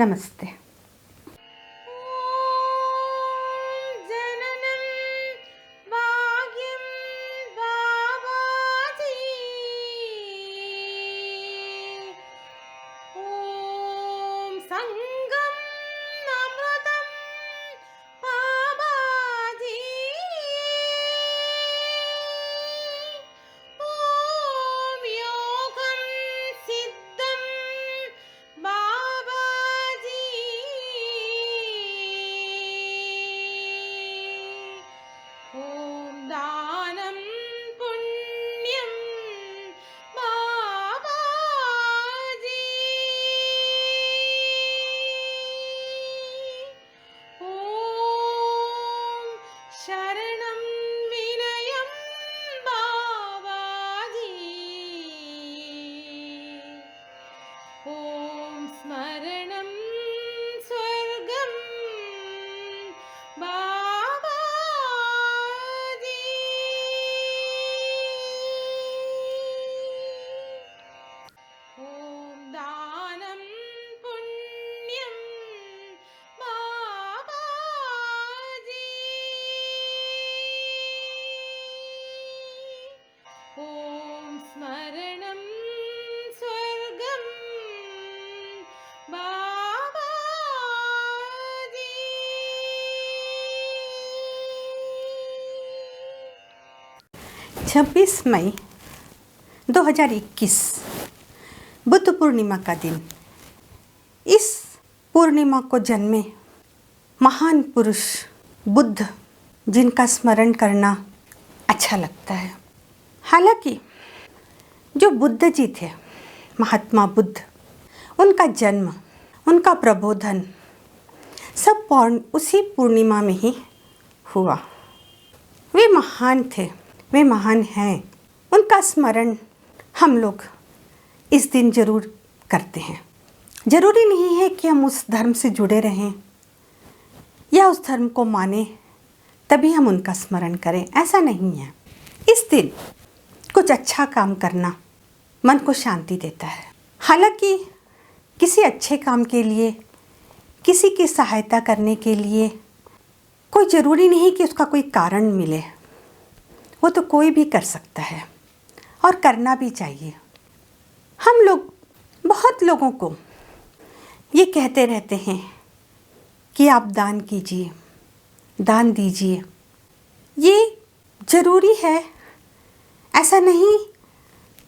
नमस्ते। ओम स्मरणं स्वर्गं बाबाजी। 26 मई 2021 बुद्ध पूर्णिमा का दिन। इस पूर्णिमा को जन्मे महान पुरुष बुद्ध, जिनका स्मरण करना अच्छा लगता है। हालांकि जो बुद्ध जी थे, महात्मा बुद्ध, उनका जन्म, उनका प्रबोधन सब उसी पूर्णिमा में ही हुआ। वे महान थे, वे महान हैं। उनका स्मरण हम लोग इस दिन जरूर करते हैं। जरूरी नहीं है कि हम उस धर्म से जुड़े रहें या उस धर्म को माने तभी हम उनका स्मरण करें, ऐसा नहीं है। इस दिन कुछ अच्छा काम करना मन को शांति देता है। हालांकि किसी अच्छे काम के लिए, किसी की सहायता करने के लिए कोई ज़रूरी नहीं कि उसका कोई कारण मिले। वो तो कोई भी कर सकता है और करना भी चाहिए। हम लोग बहुत लोगों को ये कहते रहते हैं कि आप दान कीजिए, दान दीजिए। ये ज़रूरी है, ऐसा नहीं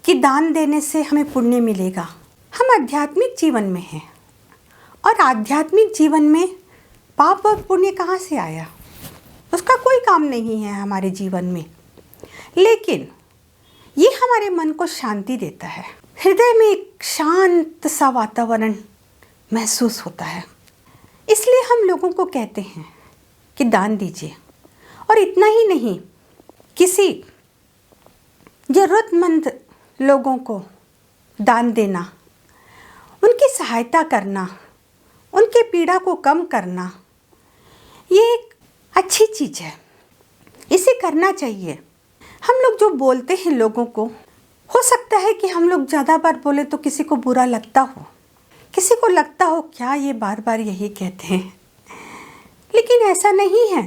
कि दान देने से हमें पुण्य मिलेगा। हम आध्यात्मिक जीवन में हैं और आध्यात्मिक जीवन में पाप और पुण्य कहाँ से आया? उसका कोई काम नहीं है हमारे जीवन में। लेकिन ये हमारे मन को शांति देता है, हृदय में एक शांत सा वातावरण महसूस होता है। इसलिए हम लोगों को कहते हैं कि दान दीजिए। और इतना ही नहीं, किसी ज़रूरतमंद लोगों को दान देना, उनकी सहायता करना, उनके पीड़ा को कम करना, ये एक अच्छी चीज़ है। इसे करना चाहिए। हम लोग जो बोलते हैं लोगों को, हो सकता है कि हम लोग ज़्यादा बार बोले तो किसी को बुरा लगता हो, किसी को लगता हो क्या ये बार बार यही कहते हैं, लेकिन ऐसा नहीं है।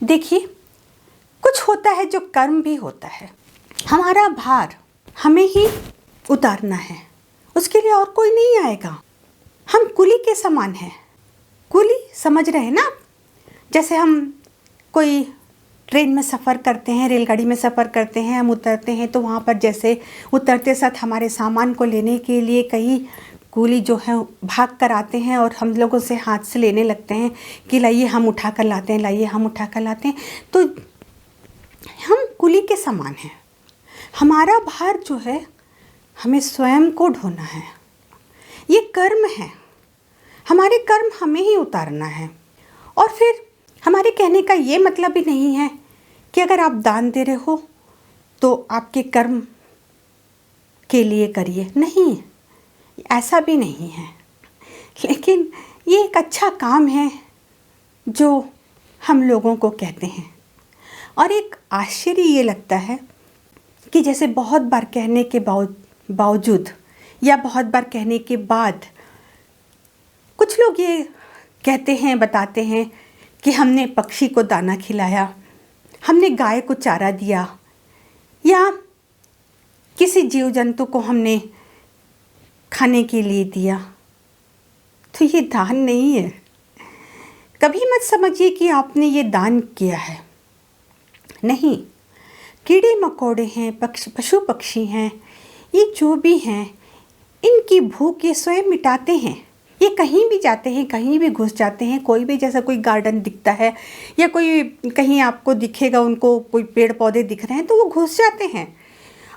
देखिए, कुछ होता है जो कर्म भी होता है। हमारा भार हमें ही उतारना है, उसके लिए और कोई नहीं आएगा। हम कुली के समान हैं। कुली समझ रहे हैं ना? जैसे हम कोई ट्रेन में सफ़र करते हैं, रेलगाड़ी में सफ़र करते हैं, हम उतरते हैं तो वहाँ पर जैसे उतरते साथ हमारे सामान को लेने के लिए कई कुली जो है भाग कर आते हैं और हम लोगों से हाथ से लेने लगते हैं कि लाइए हम उठा कर लाते हैं, लाइए हम उठा कर लाते हैं। तो हम कुली के समान हैं। हमारा भार जो है हमें स्वयं को ढोना है। ये कर्म है, हमारे कर्म हमें ही उतारना है। और फिर हमारे कहने का ये मतलब भी नहीं है कि अगर आप दान दे रहे हो तो आपके कर्म के लिए करिए, नहीं, ऐसा भी नहीं है। लेकिन ये एक अच्छा काम है जो हम लोगों को कहते हैं। और एक आश्चर्य ये लगता है कि जैसे बहुत बार कहने के बावजूद या बहुत बार कहने के बाद कुछ लोग ये कहते हैं, बताते हैं कि हमने पक्षी को दाना खिलाया, हमने गाय को चारा दिया, या किसी जीव जंतु को हमने खाने के लिए दिया, तो ये दान नहीं है। कभी मत समझिए कि आपने ये दान किया है। नहीं, कीड़े मकोड़े हैं, पशु पक्षी हैं, ये जो भी हैं, इनकी भूख ये स्वयं मिटाते हैं। ये कहीं भी जाते हैं, कहीं भी घुस जाते हैं। कोई भी, जैसा कोई गार्डन दिखता है या कोई कहीं आपको दिखेगा, उनको कोई पेड़ पौधे दिख रहे हैं तो वो घुस जाते हैं,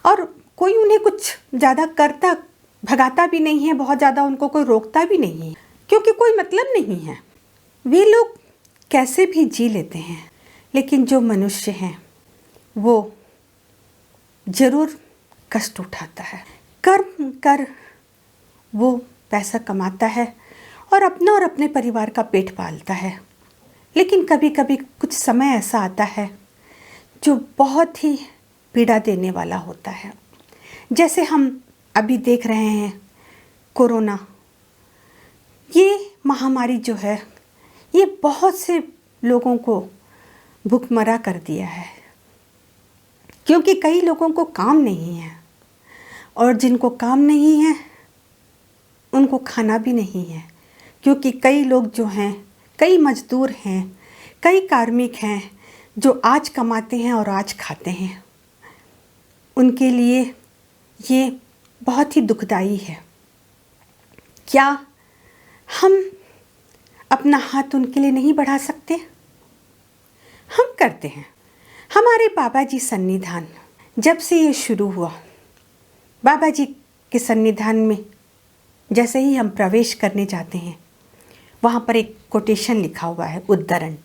और कोई उन्हें कुछ ज़्यादा करता भगाता भी नहीं है, बहुत ज़्यादा उनको कोई रोकता भी नहीं है, क्योंकि कोई मतलब नहीं है। वे लोग कैसे भी जी लेते हैं। लेकिन जो मनुष्य हैं वो ज़रूर कष्ट उठाता है। कर्म कर वो पैसा कमाता है और अपना और अपने परिवार का पेट पालता है। लेकिन कभी कभी कुछ समय ऐसा आता है जो बहुत ही पीड़ा देने वाला होता है। जैसे हम अभी देख रहे हैं, कोरोना, ये महामारी जो है, ये बहुत से लोगों को भूखमरा कर दिया है, क्योंकि कई लोगों को काम नहीं है, और जिनको काम नहीं है उनको खाना भी नहीं है, क्योंकि कई लोग जो हैं, कई मजदूर हैं, कई कार्मिक हैं जो आज कमाते हैं और आज खाते हैं। उनके लिए ये बहुत ही दुखदाई है। क्या हम अपना हाथ उनके लिए नहीं बढ़ा सकते? हम करते हैं। हमारे बाबा जी सन्निधान, जब से ये शुरू हुआ, बाबा जी के सन्निधान में जैसे ही हम प्रवेश करने जाते हैं, वहाँ पर एक कोटेशन लिखा हुआ है, उद्धरण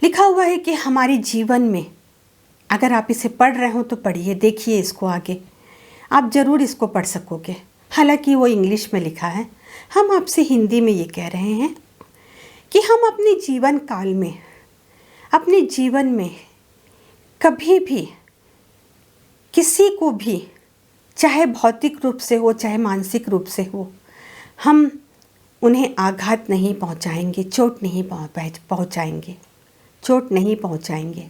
लिखा हुआ है कि हमारे जीवन में, अगर आप इसे पढ़ रहे हो तो पढ़िए, देखिए इसको आगे, आप ज़रूर इसको पढ़ सकोगे। हालांकि वो इंग्लिश में लिखा है, हम आपसे हिंदी में ये कह रहे हैं कि हम अपने जीवन काल में, अपने जीवन में कभी भी किसी को भी, चाहे भौतिक रूप से हो चाहे मानसिक रूप से हो, हम उन्हें आघात नहीं पहुंचाएंगे, चोट नहीं पहुंचाएंगे, चोट नहीं पहुंचाएंगे।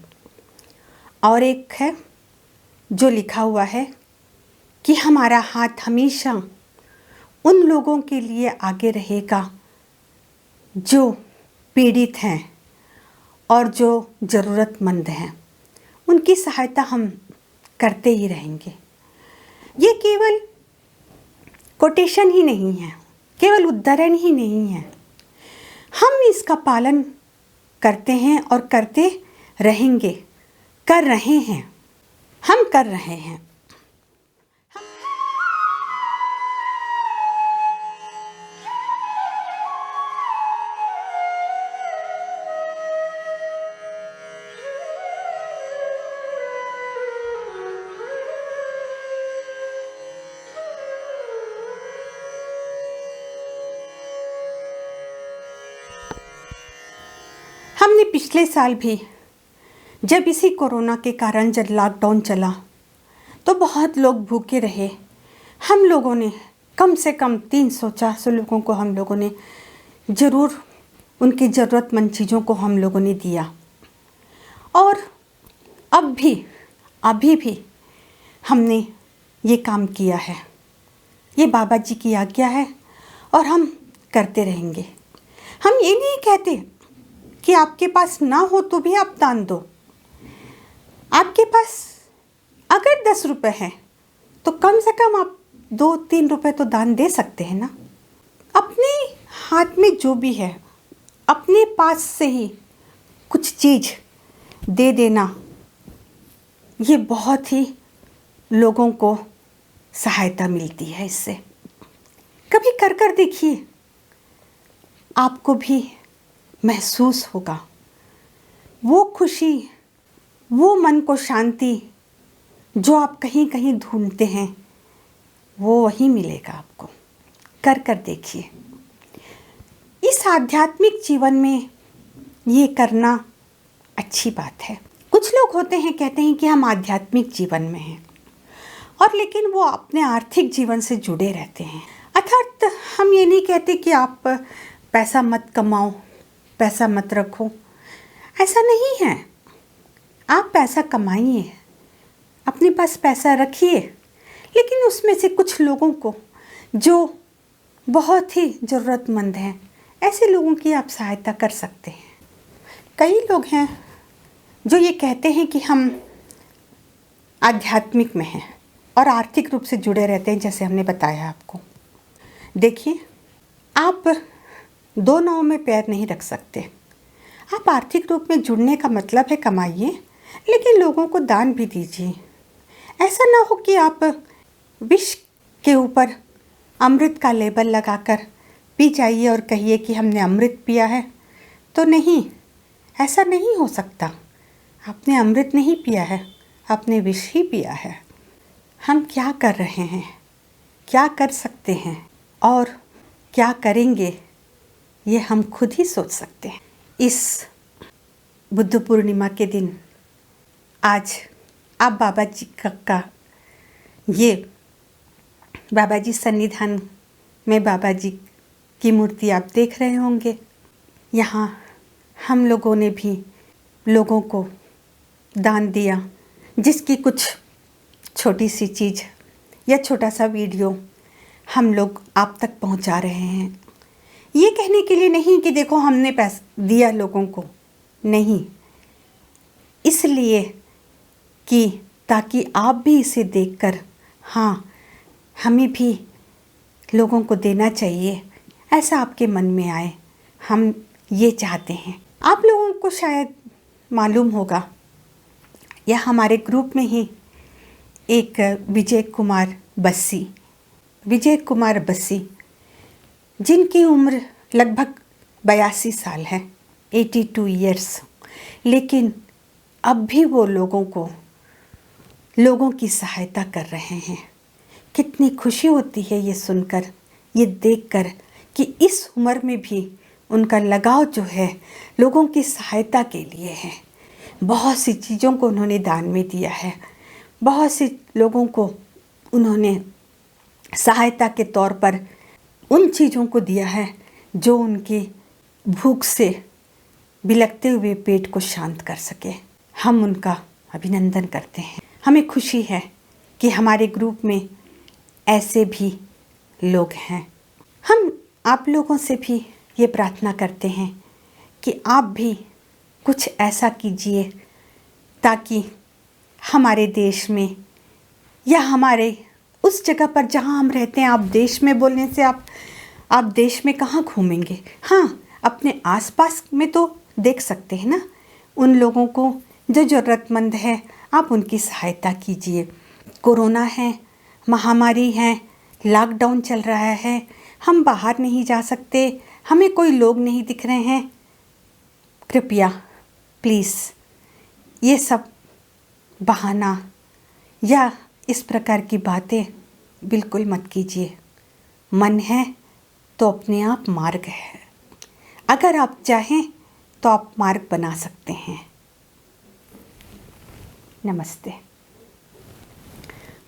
और एक है जो लिखा हुआ है कि हमारा हाथ हमेशा उन लोगों के लिए आगे रहेगा जो पीड़ित हैं और जो ज़रूरतमंद हैं, उनकी सहायता हम करते ही रहेंगे। ये केवल कोटेशन ही नहीं है, केवल उद्धरण ही नहीं है, हम इसका पालन करते हैं और करते रहेंगे, कर रहे हैं, हम कर रहे हैं। हमने पिछले साल भी, जब इसी कोरोना के कारण जब लॉकडाउन चला तो बहुत लोग भूखे रहे। हम लोगों ने कम से कम 300-400 लोगों को हम लोगों ने ज़रूर उनकी ज़रूरतमंद चीज़ों को हम लोगों ने दिया। और अब भी, अभी भी हमने ये काम किया है। ये बाबा जी की आज्ञा है और हम करते रहेंगे। हम ये नहीं कहते कि आपके पास ना हो तो भी आप दान दो। आपके पास अगर 10 रुपए हैं तो कम से कम आप 2-3 रुपए तो दान दे सकते हैं ना। अपने हाथ में जो भी है, अपने पास से ही कुछ चीज़ दे देना, ये बहुत ही लोगों को सहायता मिलती है इससे। कभी कर कर देखिए, आपको भी महसूस होगा वो खुशी, वो मन को शांति जो आप कहीं कहीं ढूंढते हैं, वो वहीं मिलेगा आपको। कर कर देखिए। इस आध्यात्मिक जीवन में ये करना अच्छी बात है। कुछ लोग होते हैं, कहते हैं कि हम आध्यात्मिक जीवन में हैं, और लेकिन वो अपने आर्थिक जीवन से जुड़े रहते हैं। अर्थात हम ये नहीं कहते कि आप पैसा मत कमाओ, पैसा मत रखो, ऐसा नहीं है। आप पैसा कमाइए, अपने पास पैसा रखिए, लेकिन उसमें से कुछ लोगों को जो बहुत ही ज़रूरतमंद हैं, ऐसे लोगों की आप सहायता कर सकते हैं। कई लोग हैं जो ये कहते हैं कि हम आध्यात्मिक में हैं और आर्थिक रूप से जुड़े रहते हैं, जैसे हमने बताया आपको। देखिए, आप दो नाव में पैर नहीं रख सकते। आप आर्थिक रूप में जुड़ने का मतलब है कमाइए, लेकिन लोगों को दान भी दीजिए। ऐसा ना हो कि आप विष के ऊपर अमृत का लेबल लगाकर पी जाइए और कहिए कि हमने अमृत पिया है। तो नहीं, ऐसा नहीं हो सकता। आपने अमृत नहीं पिया है, आपने विष ही पिया है। हम क्या कर रहे हैं, क्या कर सकते हैं और क्या करेंगे, ये हम खुद ही सोच सकते हैं। इस बुद्ध पूर्णिमा के दिन आज आप बाबा जी का ये बाबा जी सन्निधान में बाबा जी की मूर्ति आप देख रहे होंगे। यहाँ हम लोगों ने भी लोगों को दान दिया, जिसकी कुछ छोटी सी चीज़ या छोटा सा वीडियो हम लोग आप तक पहुँचा रहे हैं। ये कहने के लिए नहीं कि देखो हमने पैसा दिया लोगों को, नहीं, इसलिए कि ताकि आप भी इसे देखकर हाँ, हमें भी लोगों को देना चाहिए, ऐसा आपके मन में आए। हम ये चाहते हैं। आप लोगों को शायद मालूम होगा, या हमारे ग्रुप में ही एक विजय कुमार बस्सी, जिनकी उम्र लगभग 82 साल है, 82 ईयर्स, लेकिन अब भी वो लोगों की सहायता कर रहे हैं। कितनी खुशी होती है ये सुनकर, ये देखकर कि इस उम्र में भी उनका लगाव जो है लोगों की सहायता के लिए है। बहुत सी चीज़ों को उन्होंने दान में दिया है, बहुत से लोगों को उन्होंने सहायता के तौर पर उन चीज़ों को दिया है जो उनकी भूख से बिलखते हुए पेट को शांत कर सके। हम उनका अभिनंदन करते हैं। हमें खुशी है कि हमारे ग्रुप में ऐसे भी लोग हैं। हम आप लोगों से भी ये प्रार्थना करते हैं कि आप भी कुछ ऐसा कीजिए ताकि हमारे देश में या हमारे उस जगह पर जहाँ हम रहते हैं, आप देश में बोलने से आप देश में कहाँ घूमेंगे। हाँ, अपने आसपास में तो देख सकते हैं ना, उन लोगों को जो ज़रूरतमंद है, आप उनकी सहायता कीजिए। कोरोना है, महामारी है, लॉकडाउन चल रहा है, हम बाहर नहीं जा सकते, हमें कोई लोग नहीं दिख रहे हैं। कृपया प्लीज़ ये सब बहाना या इस प्रकार की बातें बिल्कुल मत कीजिए। मन है तो अपने आप मार्ग है। अगर आप चाहें तो आप मार्ग बना सकते हैं। नमस्ते।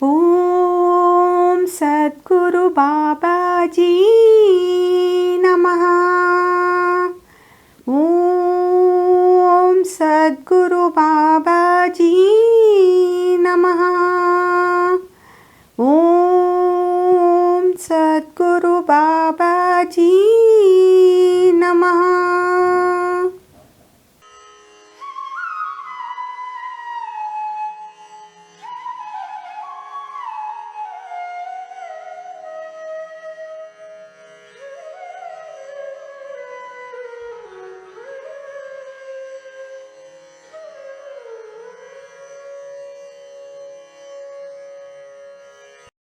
ओम सद्गुरु बाबा जी नमः। ओम सद्गुरु बाबा जी नमः। ओम सद्गुरु बाबा जी नमः।